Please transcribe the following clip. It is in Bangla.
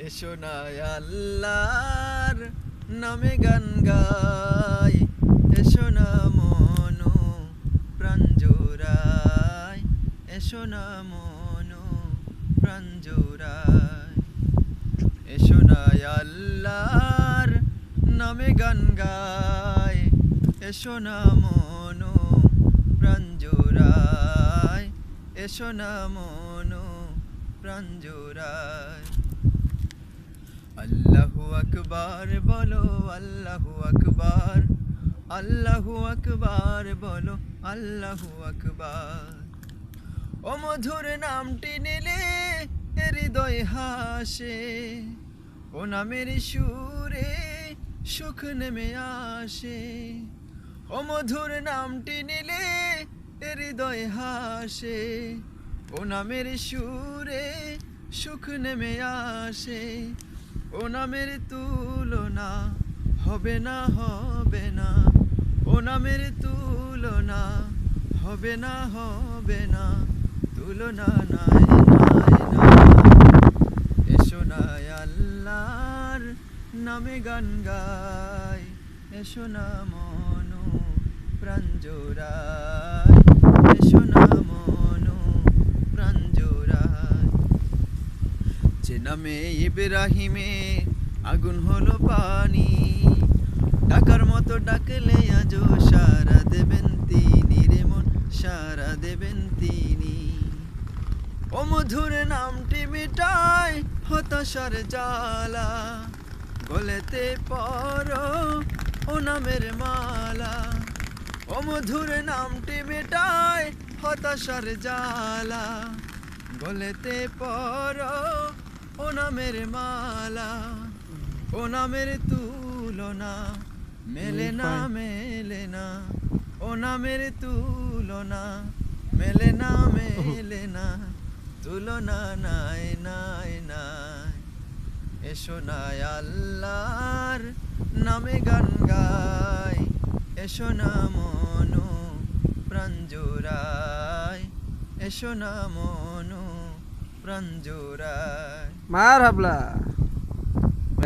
এসো না আল্লাহর নামে গান গাই, এসো না মনো প্রাণ জোড়াই, এসো না মনো প্রাণ জোড়াই। এসো না আল্লাহর নামে গান গাই, এসো না মনো প্রাণ জোড়াই, এসো না মনো প্রাণ জোড়াই। আল্লাহু আকবার বলো, আল্লাহু আকবার, আল্লাহু আকবার বলো, আল্লাহু আকবার। ও মধুর নামটি নিলে হৃদয় হাসে, ও নামের সুরে সুখ নেমে আসে। ও মধুর নামটি নিলে হৃদয় হাসে, ও নামের সুরে সুখ নেমে আসে। ও নামের তুলনা হবে না, হবে না, ও নামের তুলনা হবে না, হবে না, তুলনা নাই নাই নাই। এসো না আল্লাহর নামে গান গাই, এসো না মনো প্রাণ জোড়াই, এসো না মনো প্রাণ জোড়াই। যে নামে ইব্রাহিমে আগুন হলো পানি, ডাকার মতো ডাকলে আজও সারা দেবেন তিনি রে মন, সারা দেবেন তিনি। ও মধুর নামটি মিটায় হতাশার জ্বালা, গলেতে পরো ও নামের মালা। ও মধুর নামটি মিটায় হতাশার জ্বালা, গলেতে পরো ও নামের মালা। ও নামের তুলনা মেলে না, মেলে না, ও নামের তুলনা মেলে না, মেলে না, তুলনা নাই নাই নাই। এসো না আল্লাহর নামে গান গাই, এসো না মনো প্রাণ জোড়াই, এসো না মনো প্রাণ জোড়াই। মার হাবলা।